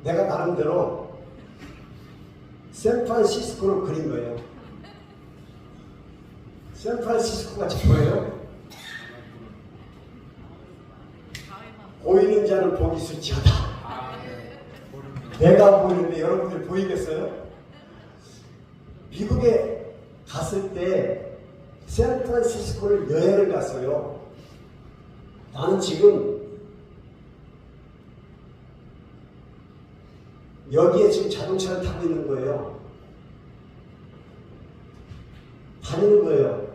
내가 나름대로 샌프란시스코를 그린 거예요. 샌프란시스코가 뭐예요? 보이는 자는 복이 있을지어다. 내가 보이는데 여러분들 보이겠어요? 미국에 갔을 때 샌프란시스코를 여행을 갔어요. 나는 지금 여기에 지금 자동차를 타고 있는 거예요. 다니는 거예요.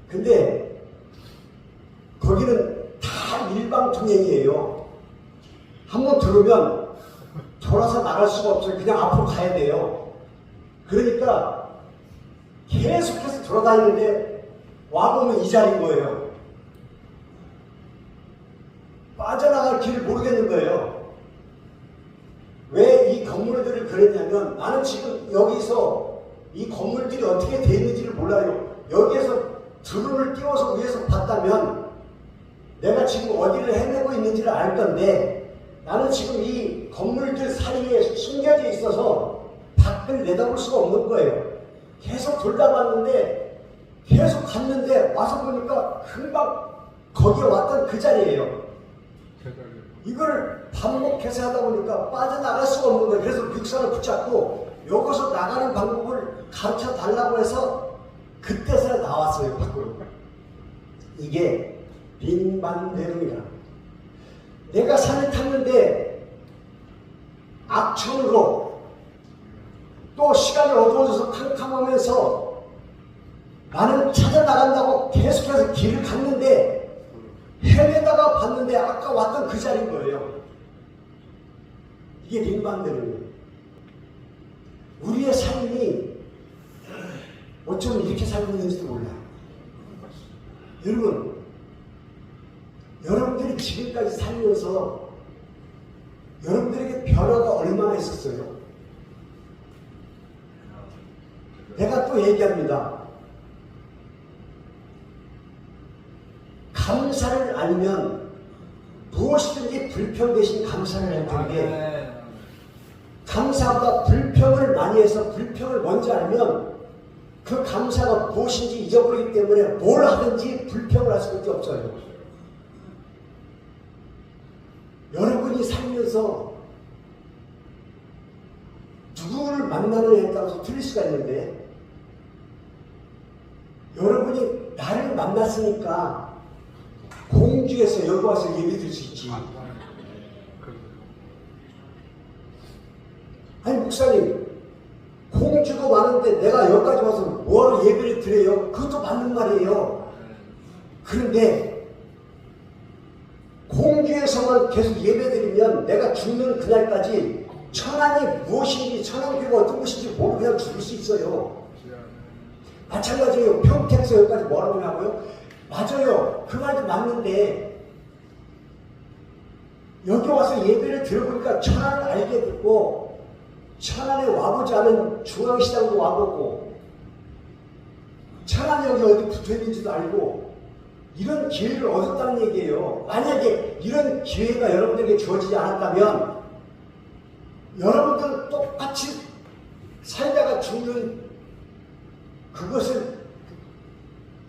근데 거기는 다 일방통행이에요. 한번 들어오면 돌아서 나갈 수가 없어요. 그냥 앞으로 가야 돼요. 그러니까 계속해서 돌아다니는데 와보면 이 자리인 거예요. 빠져나갈 길을 모르겠는 거예요. 왜 이 건물들을 그랬냐면 나는 지금 여기서 이 건물들이 어떻게 되어 있는지를 몰라요. 여기에서 드론을 띄워서 위에서 봤다면 내가 지금 어디를 헤매고 있는지를 알 건데 나는 지금 이 건물들 사이에 숨겨져 있어서 밖을 내다볼 수가 없는 거예요. 계속 돌다봤는데 계속 갔는데 와서 보니까 금방 거기에 왔던 그 자리예요. 이걸 반복해서 하다 보니까 빠져나갈 수가 없는 거예요. 그래서 멱살을 붙잡고 여기서 나가는 방법을 가르쳐 달라고 해서 그때서야 나왔어요, 밖으로. 이게 빈반대로이라. 내가 산을 탔는데 악천후로 또 시간이 어두워져서 캄캄하면서 나는 찾아나간다고 계속해서 길을 갔는데 헤매다가 봤는데 아까 왔던 그 자리인 거예요. 이게 빈반대로예요. 우리의 삶이 어쩌면 이렇게 살고 있는지도 몰라요. 여러분, 여러분들이 지금까지 살면서 여러분들에게 변화가 얼마나 있었어요? 내가 또 얘기합니다. 감사를 알면 무엇이든지 불평 대신 감사를 할 텐데 감사보다 불평을 많이 해서 불평을 먼저 알면 그 감사가 무엇인지 잊어버리기 때문에 뭘 하든지 불평을 할 수밖에 없어요. 여러분이 살면서 누구를 만나느냐에 따라서 틀릴 수가 있는데 여러분이 나를 만났으니까 공주에서 여기 와서 예배 드릴 수 있지. 아니 목사님, 공주도 많은데 내가 여기까지 와서 뭐하러 예배를 드려요? 그것도 맞는 말이에요. 그런데 공주에서만 계속 예배 드리면 내가 죽는 그날까지 천안이 무엇인지 천안교가 어떤 것인지 모르고 그냥 죽을 수 있어요. 마찬가지예요. 평택에서 여기까지 뭐라고 하냐고요? 맞아요. 그 말도 맞는데 여기 와서 예배를 들어보니까 천안을 알게 됐고 천안에 와보지 않은 중앙시장도 와보고 천안이 여기 어디 붙어있는지도 알고 이런 기회를 얻었다는 얘기예요. 만약에 이런 기회가 여러분들에게 주어지지 않았다면 여러분들은 똑같이 살다가 죽는 그것을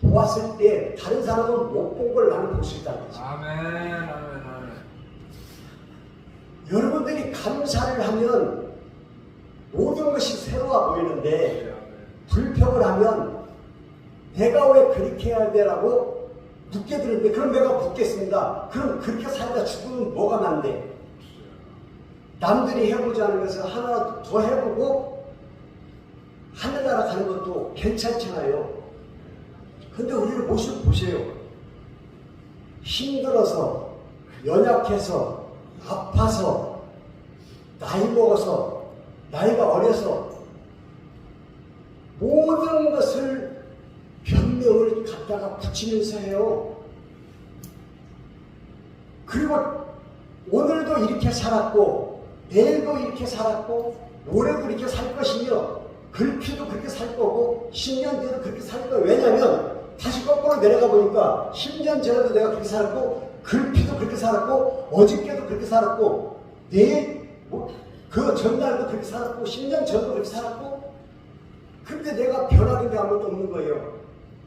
보았을 때 다른 사람은 못 본 걸 나는 볼 수 있다는 거죠. 아멘, 아멘, 아멘. 여러분들이 감사를 하면 모든 것이 새로워 보이는데 불평을 하면 내가 왜 그렇게 해야 되라고 묻게 되는데 그럼 내가 묻겠습니다. 그럼 그렇게 살다 죽으면 뭐가 난데? 남들이 해보지 않은 것을 하나 더 해보고 하늘나라 가는 것도 괜찮잖아요. 근데 우리를 모습 보세요. 힘들어서, 연약해서, 아파서, 나이 먹어서, 나이가 어려서 모든 것을 변명을 갖다가 붙이면서 해요. 그리고 오늘도 이렇게 살았고 내일도 이렇게 살았고 올해도 이렇게 살 것이며 글피도 그렇게 살 거고 10년 뒤에도 그렇게 살 거예요. 왜냐하면 다시 거꾸로 내려가 보니까 10년 전에도 내가 그렇게 살았고 글피도 그렇게 살았고 어저께도 그렇게 살았고 내일 그 전날도 그렇게 살았고 10년 전도 그렇게 살았고 근데 내가 변하는 게 아무것도 없는 거예요.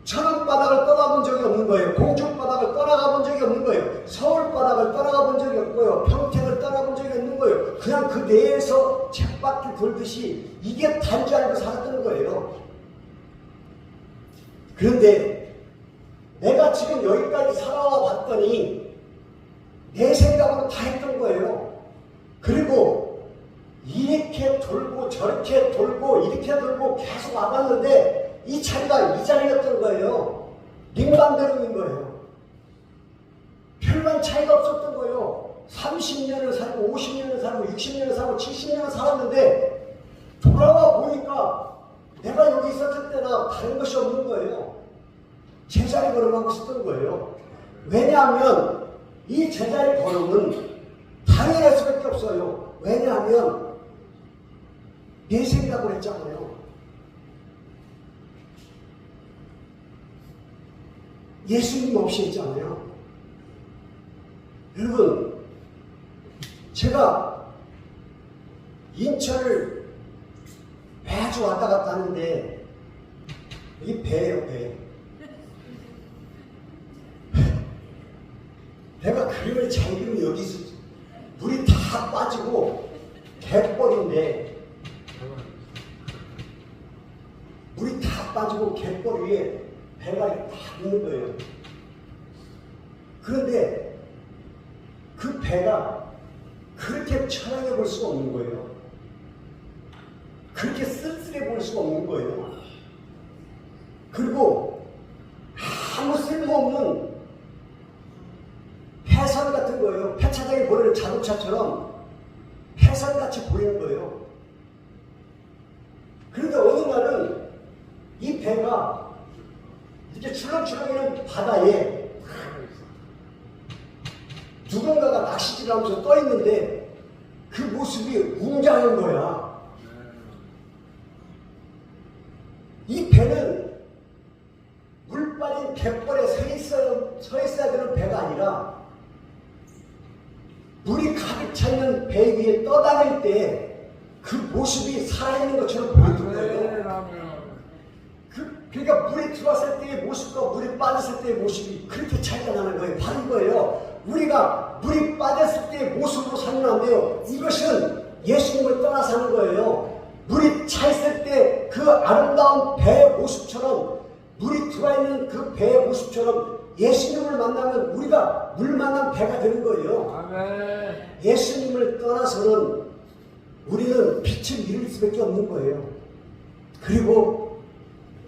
천안바닥을 떠나본 적이 없는 거예요. 공중바닥을 떠나가본 적이 없는 거예요. 서울바닥을 떠나가본 적이 없고요. 평택을 떠나본 적이 없는 거예요. 그냥 그 내에서 쳇바퀴 돌듯이 이게 단 줄 알고 살았던 거예요. 그런데 내가 지금 여기까지 살아와 봤더니 내 생각으로 다 했던 거예요. 그리고 이렇게 돌고 저렇게 돌고 이렇게 돌고 계속 와봤는데 이 자리가 이 자리였던 거예요. 링반대로인 거예요. 별반 차이가 없었던 거예요. 30년을 살고 50년을 살고 60년을 살고 70년을 살았는데 돌아와 보니까 내가 여기 있었을 때나 다른 것이 없는 거예요. 제자리 걸음하고 있었던 거예요. 왜냐하면 이 제자리 걸음은 당연할 수밖에 없어요. 왜냐하면 내 생각을 했잖아요. 예수님 없이 했잖아요. 여러분, 제가 인천을 매주 왔다 갔다 하는데 이게 배예요, 배. 내가 그림을 잘 그리면 여기서 물이 다 빠지고 갯벌인데 물이 다 빠지고 갯벌 위에 배가 다 있는 거예요. 그런데 그 배가 그렇게 편하게 볼 수가 없는 거예요. 그렇게 쓸쓸해 볼 수가 없는 거예요. 그리고 아무 쓸모없는 폐선 같은 거예요. 폐차장에 보이는 자동차처럼 폐선같이 보이는 거예요. 그런데 어느 날은 이 배가 이렇게 출렁출렁이는 바다에 누군가가 낚시질 하면서 떠 있는데 그 모습이 웅장한 거야. 이 배는 물 빠진 갯벌에 서 있어야 되는 배가 아니라 물이 가득 차 있는 배 위에 떠다닐 때 그 모습이 살아있는 것처럼 보였던 거예요. 그러니까 물에 들어왔을 때의 모습과 물에 빠졌을 때의 모습이 그렇게 차이가 나는 거예요. 바로 이거예요. 우리가 물이 빠졌을 때의 모습으로 살면 안 돼요. 이것은 예수님을 떠나서 하는 거예요. 물이 차 있을 때 그 아름다운 배의 모습처럼 물이 들어있는 그 배의 모습처럼 예수님을 만나면 우리가 물 만난 배가 되는 거예요. 아멘. 예수님을 떠나서는 우리는 빛을 잃을 수밖에 없는 거예요. 그리고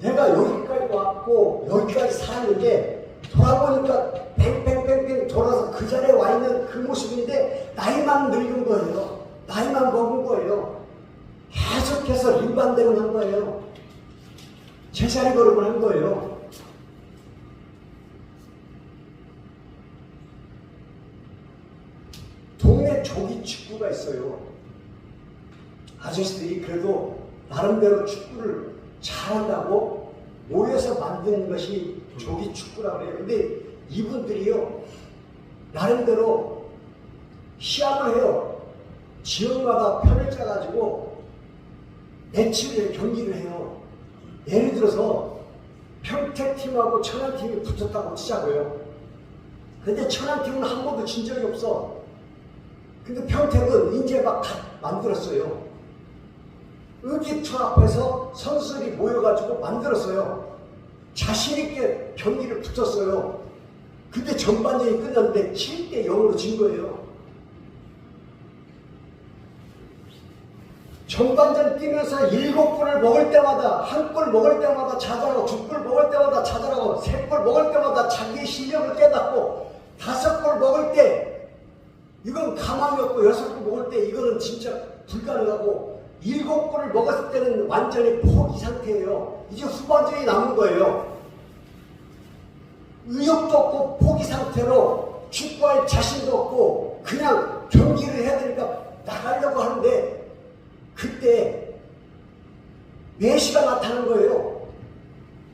내가 여기까지 왔고 여기까지 살았는데 돌아보니까 뺑뺑뺑뺑 돌아서 그 자리에 와 있는 그 모습인데 나이만 늙은 거예요. 나이만 먹은 거예요. 계속해서 림반대로 한 거예요. 제자리 걸음을 한 거예요. 동네 조기 축구가 있어요. 아저씨들이 그래도 나름대로 축구를 잘한다고 모여서 만드는 것이 조기 축구라고 해요. 근데 이분들이요, 나름대로 시합을 해요. 지역마다 편을 짜가지고 매치를 경기를 해요. 예를 들어서 평택팀하고 천안팀이 붙었다고 치자고요. 근데 천안팀은 한 번도 진 적이 없어. 근데 평택은 이제 막 만들었어요. 의기투 앞에서 선수들이 모여가지고 만들었어요. 자신있게 경기를 붙었어요. 근데 전반전이 끝났는데 7대 0으로 진 거예요. 전반전 뛰면서 7골을 먹을 때마다, 1골 먹을 때마다 자잘하고, 2골 먹을 때마다 자잘하고, 3골 먹을 때마다 자기의 실력을 깨닫고, 5골 먹을 때 이건 가망이 없고, 6골 먹을 때 이거는 진짜 불가능하고, 7골을 먹었을 때는 완전히 포기 상태예요. 이제 후반전이 남은 거예요. 의욕도 없고 포기 상태로 축구할 자신도 없고 그냥 경기를 해야 되니까 나가려고 하는데 그때 메시가 나타난 거예요.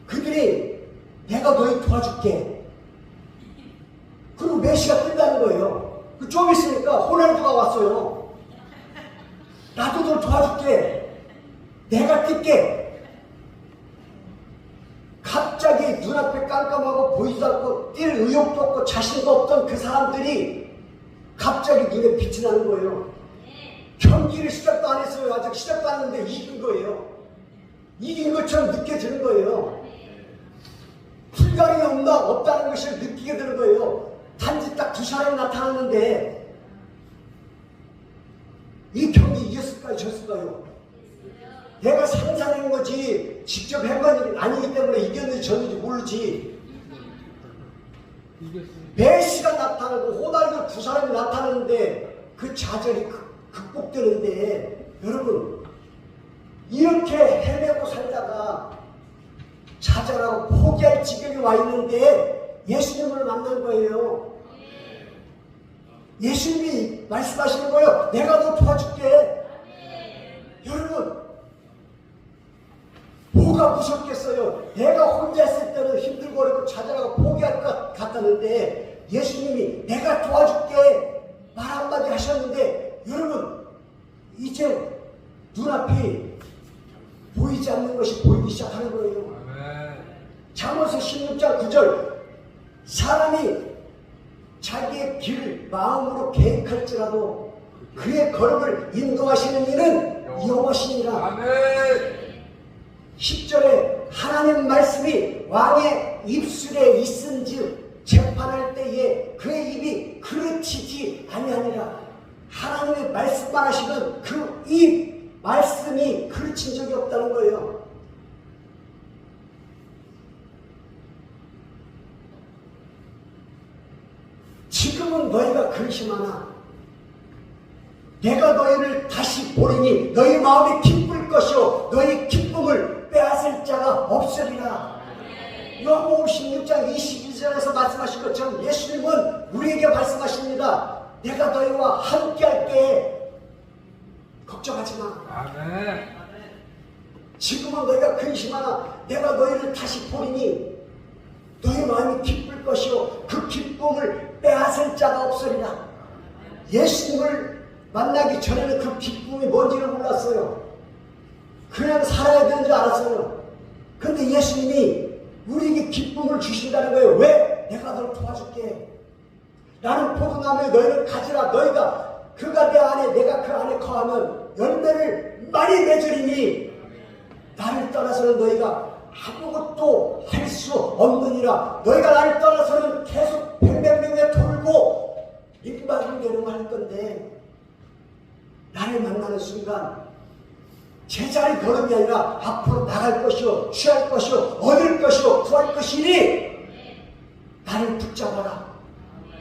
그들이 내가 너희 도와줄게. 그리고 메시가 뜬다는 거예요. 좀 있으니까 호날두가 왔어요. 나도 널 도와줄게. 내가 뛸게. 갑자기 눈앞에 깜깜하고 보이지도 않고 뛸 의욕도 없고 자신도 없던 그 사람들이 갑자기 눈에 빛이 나는 거예요. 경기를 시작도 안 했어요. 아직 시작도 안 했는데 이긴 거예요. 이긴 것처럼 느껴지는 거예요. 불가능이 없다는 것을 느끼게 되는 거예요. 단지 딱 두 사람이 나타났는데 이 경기 이겼을까요? 졌을까요? 내가 상상한 거지 직접 해본 일이 아니기 때문에 이겼는지 졌는지 모르지. 메시가 나타나고 호날두 두 사람이 나타나는데 그 좌절이 극복되는데, 여러분 이렇게 헤매고 살다가 좌절하고 포기할 지경에 와 있는데 예수님을 만난 거예요. 예수님이 말씀하시는 거예요. 내가 너 도와줄게. 여러분 뭐가 무섭겠어요? 내가 혼자 있을 때는 힘들고 어렵고 좌절하고 포기할 것 같았는데 예수님이 내가 도와줄게 말 한마디 하셨는데, 여러분 이제 눈앞이 보이지 않는 것이 보이기 시작하는 거예요. 잠언서 16장 9절 사람이 자기의 길을 마음으로 계획할지라도 그의 걸음을 인도하시는 이는 여호와시니라. 10절에 하나님 말씀이 왕의 입술에 있은즉 재판할 때에 그의 입이 그르치지 아니하니라. 하나님의 말씀만 하시면 그 입 말씀이 그르친 적이 없다는 거예요. 지금은 너희가 그릇이 많아. 내가 너희를 다시 보리니 너희 마음이 기쁠 것이요 너희 기쁨을 빼앗을 자가 없으리라. 요한복음 16장 22절에서 말씀하신 것처럼 예수님은 우리에게 말씀하십니다. 내가 너희와 함께 할 때에 걱정하지 마. 지금은 너희가 근심 하나 내가 너희를 다시 보리니 너희 마음이 기쁠 것이요 그 기쁨을 빼앗을 자가 없으리라. 예수님을 만나기 전에는 그 기쁨이 뭔지를 몰랐어요. 그냥 살아야 되는 줄 알았어요. 근데 예수님이 우리에게 기쁨을 주신다는 거예요. 왜? 내가 널 도와줄게. 나는 포도나무에 너희를 가지라. 너희가 그가 내 안에 내가 그 안에 거하면 열매를 많이 맺으리니 나를 떠나서는 너희가 아무것도 할 수 없느니라. 너희가 나를 떠나서는 계속 뱅뱅뱅뱅 돌고 입마름대로 할 건데 나를 만나는 순간 제자리 걸음이 아니라 앞으로 나갈 것이요 취할 것이요 얻을 것이요 구할 것이니 나를 붙잡아라.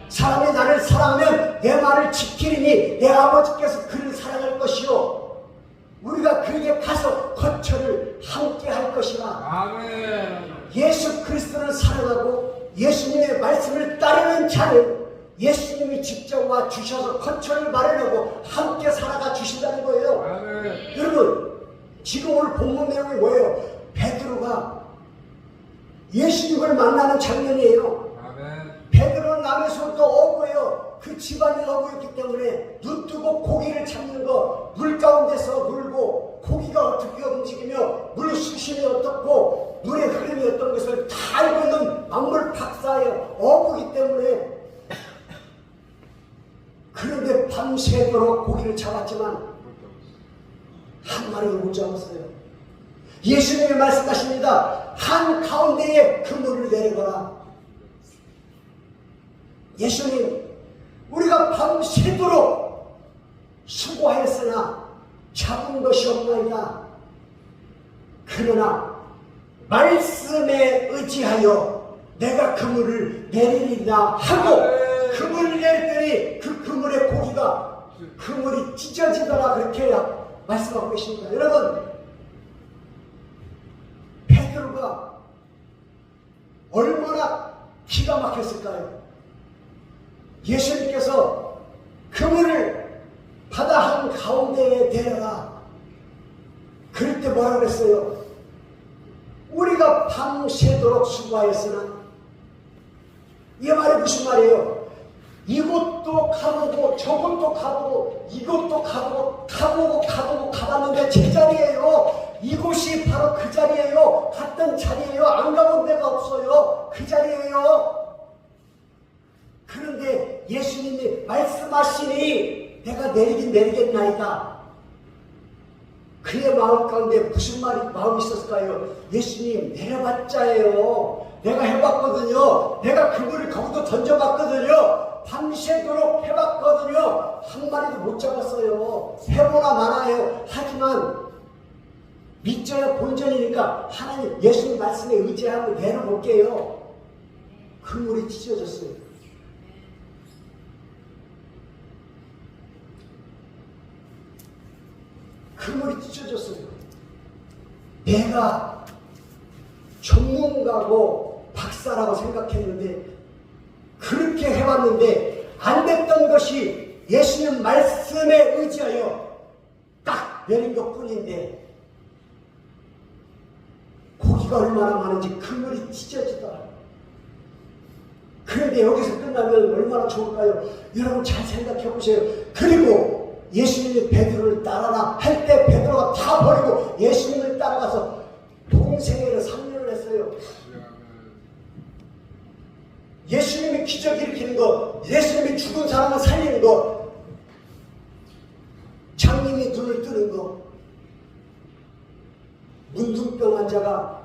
사람이 나를 사랑하면 내 말을 지키리니 내 아버지께서 그를 사랑할 것이요 우리가 그에게 가서 거처를 함께 할 것이라. 아멘. 예수 그리스도를 사랑하고 예수님의 말씀을 따르는 자는 예수님이 직접 와 주셔서 거처를 마련하고 함께 살아가 주신다는 거예요. 아멘. 여러분 지금 오늘 본문 내용이 뭐예요? 베드로가 예수님을 만나는 장면이에요. 아멘. 베드로는 남에서부터 어부예요. 그 집안이 어부였기 때문에 눈 뜨고 고기를 잡는 거, 물 가운데서 물고 고기가 어떻게 움직이며 물 수심이 어떻고 물의 흐름이 어떤 것을 다 알고 있는 만물 박사예요. 어부이기 때문에. 그런데 밤새도록 고기를 잡았지만 한 마리도 못 잡았어요. 예수님이 말씀하십니다. 한 가운데에 그물을 내리거라. 예수님, 우리가 밤새도록 수고하였으나 잡은 것이 없나이다. 그러나 말씀에 의지하여 내가 그물을 내리리라 하고 그물을 내렸더니 그 그물의 고기가 그물이 찢어지더라. 그렇게 말씀하고 계십니다. 여러분, 베드로가 얼마나 기가 막혔을까요? 예수님께서 그물을 바다 한 가운데에 내려라. 그럴 때 뭐라 그랬어요? 우리가 밤새도록 수고하였으나, 이 말이 무슨 말이에요? 이것도 가보고 저것도 가보고 이것도 가보고 가봤는데 제자리예요. 이곳이 바로 그 자리예요. 갔던 자리예요. 안 가본 데가 없어요. 그 자리예요. 그런데 예수님이 말씀하시니 내가 내리긴 내리겠나이다. 그의 마음 가운데 무슨 마음이 있었을까요? 예수님 내려봤자예요. 내가 해봤거든요. 내가 그물을 거기도 던져봤거든요. 밤새도록 해봤거든요. 한 마리도 못 잡았어요. 해보나 마나요. 하지만 믿져야 본전이니까 하나님 예수님 말씀에 의지하고 내려볼게요. 그물이 찢어졌어요. 그물이 찢어졌어요. 내가 전문가고 박사라고 생각했는데 그렇게 해왔는데 안 됐던 것이 예수님 말씀에 의지하여 딱 내린 것뿐인데 고기가 얼마나 많은지 그물이 찢어지더라. 그런데 여기서 끝나면 얼마나 좋을까요? 여러분 잘 생각해 보세요. 그리고 예수님이 베드로를 따라라 할 때 베드로가 다 버리고 예수님을 따라가서 동생애를 3년을 했어요. 예수님이 기적 일으키는 것, 예수님이 죽은 사람을 살리는 것, 장님이 눈을 뜨는 것, 문둥병 환자가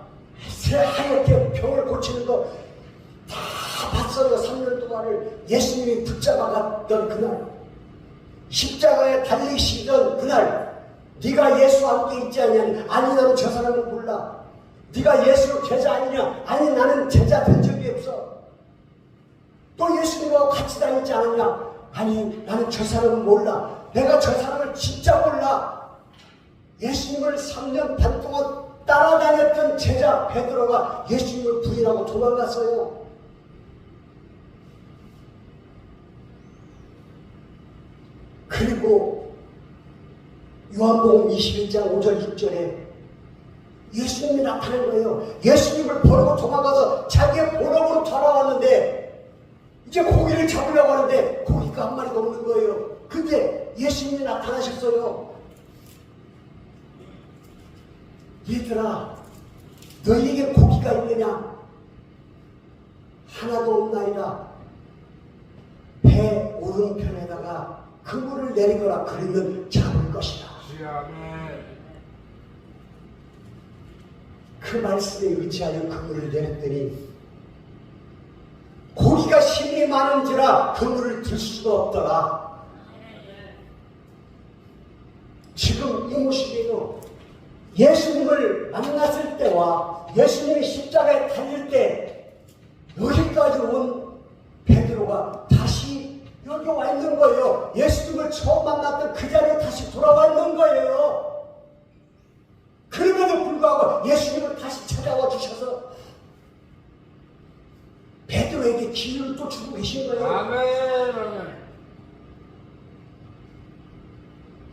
하얗게 병을 고치는 것 다 봤어요. 3년 동안을 예수님이 붙잡아갔던 그날, 십자가에 달리시던 그날, 네가 예수와 함께 있지 않냐니, 아니 나는 저 사람을 몰라. 네가 예수 제자 아니냐? 아니 나는 제자 된 적이 없어. 또 예수님하고 같이 다니지 않았냐? 아니 나는 저 사람을 몰라. 내가 저 사람을 진짜 몰라. 예수님을 3년 반 동안 따라다녔던 제자 베드로가 예수님을 부인하고 도망갔어요. 그리고 요한복음 21장 5절 6절에 예수님이 나타난 거예요. 예수님을 버리고 도망가서 자기의 본업으로 돌아왔는데 이제 고기를 잡으려고 하는데 고기가 한 마리도 없는 거예요. 근데 예수님이 나타나셨어요. 얘들아, 너희에게 고기가 있느냐? 하나도 없나이다. 배 오른편에다가 그물을 내리거라. 그러면 잡을 것이다. 그 말씀에 의지하여 그물을 내렸더니 고기가 힘이 많은지라 그물을 들 수가 없더라. 지금 이 모습이에요. 예수님을 만났을 때와 예수님이 십자가에 달릴 때 여기까지 온 베드로가 다시 여기 와 있는 거예요. 예수님을 처음 만났던 그 자리에 다시 돌아와 있는 거예요. 그럼에도 불구하고 예수님을 다시 찾아와 주셔서 베드로에게 기회를 또 주고 계신 거예요. 아멘.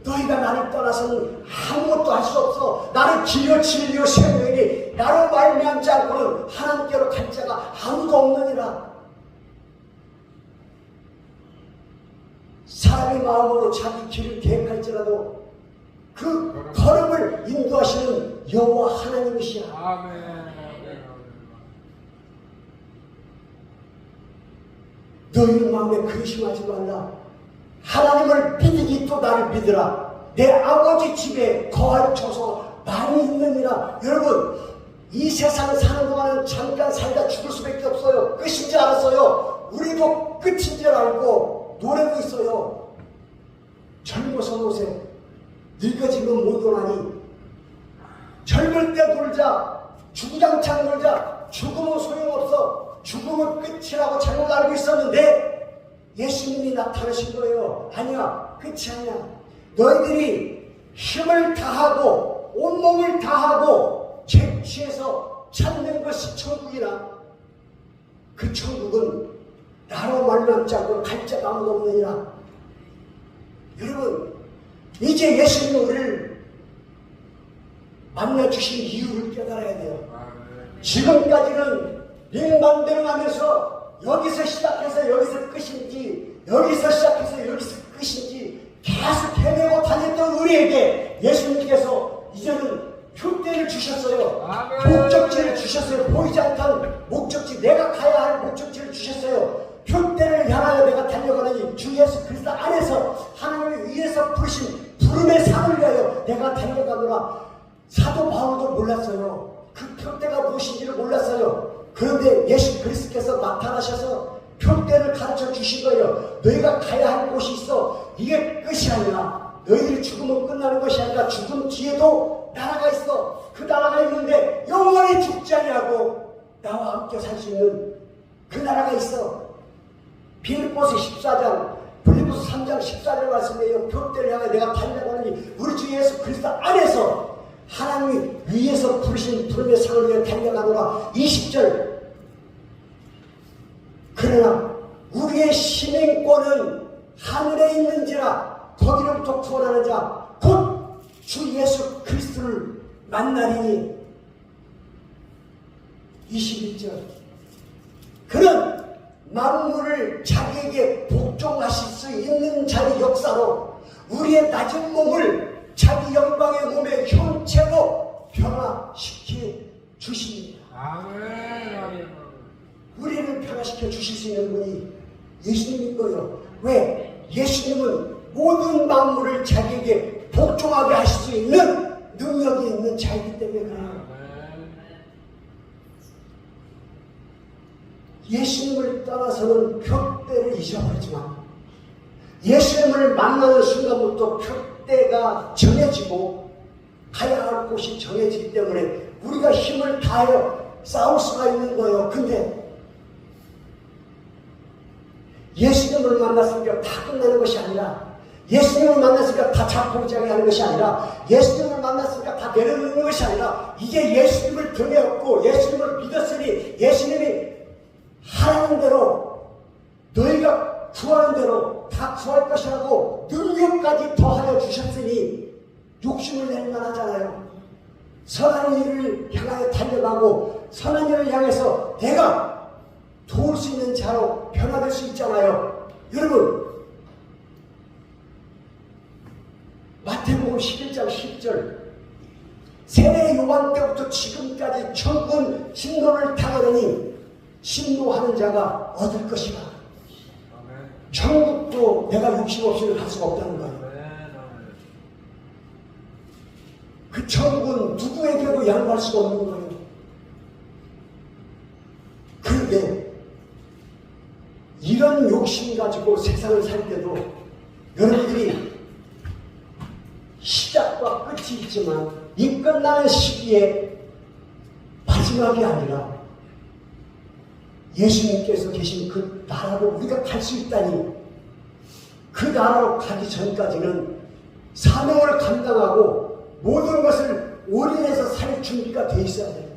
너희가 나를 떠나서는 아무것도 할 수 없어. 나는 길이요 진리요 생명이니 나로 말미암지 않고는 하나님께로 갈 자가 아무도 없느니라. 사람의 마음으로 자기 길을 계획할지라도 그 걸음을 인도하시는 여호와 하나님이시야. 아멘. 너희 마음에 근심하지 말라. 하나님을 믿으니 또 나를 믿으라. 내 아버지 집에 거할 처소가 많이 있느니라. 여러분, 이 세상 사는 동안은 잠깐 살다 죽을 수밖에 없어요. 끝인 줄 알았어요. 우리도 끝인 줄 알고 노래도 있어요. 젊어서 노세 늙어지면 못 오나니 젊을 때 놀자. 주구장창 놀자. 죽으면 소용없어. 죽음은 끝이라고 잘못 알고 있었는데 예수님이 나타나신 거예요. 아니야, 끝이 아니야. 너희들이 힘을 다하고 온몸을 다하고 채취해서 찾는 것이 천국이라. 그 천국은 나로 말미암지 않고 갈 자가 아무도 없느니라. 여러분, 이제 예수님은 우리를 만나주신 이유를 깨달아야 돼요. 지금까지는 링만대로 하면서 여기서 시작해서 여기서 끝인지 여기서 시작해서 여기서 끝인지 계속 헤매고 다녔던 우리에게 예수님께서 이제는 표대를 주셨어요. 아멘. 목적지를 주셨어요. 보이지 않던 목적지, 내가 가야 할 목적지를 주셨어요. 표대를 향하여 내가 달려가느니 주 예수 그리스도 안에서 하나님을 위해서 부르신 부름의 상을 위하여 내가 달려가노라. 사도 바울도 몰랐어요. 그 표대가 무엇인지를 몰랐어요. 그런데 예수 그리스도께서 나타나셔서 표대를 가르쳐 주신 거예요. 너희가 가야 할 곳이 있어. 이게 끝이 아니라 너희들이 죽으면 끝나는 것이 아니라 죽음 뒤에도 나라가 있어. 그 나라가 있는데 영원히 죽지 아니하고 나와 함께 살 수 있는 그 나라가 있어. 빌립보서 14장 빌립보서 3장 14절 말씀이에요. 표대를 향해 내가 달려가느니 우리 주 예수 그리스도 안에서 하나님이 위에서 부르신 부름의 상을 위해 달려가노라. 20절 그러나 우리의 신행권은 하늘에 있는지라 거기로부터 구원하는 자 곧 주 예수 그리스도를 만나리니. 21절 그는 만물을 자기에게 복종하실 수 있는 자의 역사로 우리의 낮은 몸을 자기 영광의 몸의 형체로 변화시켜 주십니다. 아멘. 우리를 변화시켜 주실 수 있는 분이 예수님인 거예요. 왜? 예수님은 모든 만물을 자기에게 복종하게 하실 수 있는 능력이 있는 자이기 때문에 그래요. 예수님을 떠나서는 표대를 잊어버리지만 예수님을 만나는 순간부터 표대가 정해지고 가야 할 곳이 정해지기 때문에 우리가 힘을 다하여 싸울 수가 있는 거예요. 근데 예수님을 만났으니까 다 끝나는 것이 아니라 예수님을 만났으니까 다 자포자기 하는 것이 아니라 예수님을 만났으니까 다 내려놓는 것이 아니라 이제 예수님을 등에 업고 예수님을 믿었으니 예수님이 하라는 대로 너희가 구하는 대로 다 구할 것이라고 능력까지 더하여 주셨으니 욕심을 낼 만하잖아요. 선한 일을 향하여 달려가고 선한 일을 향해서 내가 도울 수 있는 자로 변화될 수 있잖아요. 여러분 마태복음 11장 10절 세례 요한 때부터 지금까지 천군 진노를 당하느니 진노하는 자가 얻을 것이라. 천국도 내가 욕심 없이는 갈 수가 없다는 거예요. 그 천국은 누구에게도 양보할 수가 없는 거예요. 그런데 이런 욕심 가지고 세상을 살 때도 여러분들이 시작과 끝이 있지만 이 끝나는 시기에 마지막이 아니라 예수님께서 계신 그 나라로 우리가 갈 수 있다니, 그 나라로 가기 전까지는 사명을 감당하고 모든 것을 올인해서 살 준비가 돼 있어야 돼요.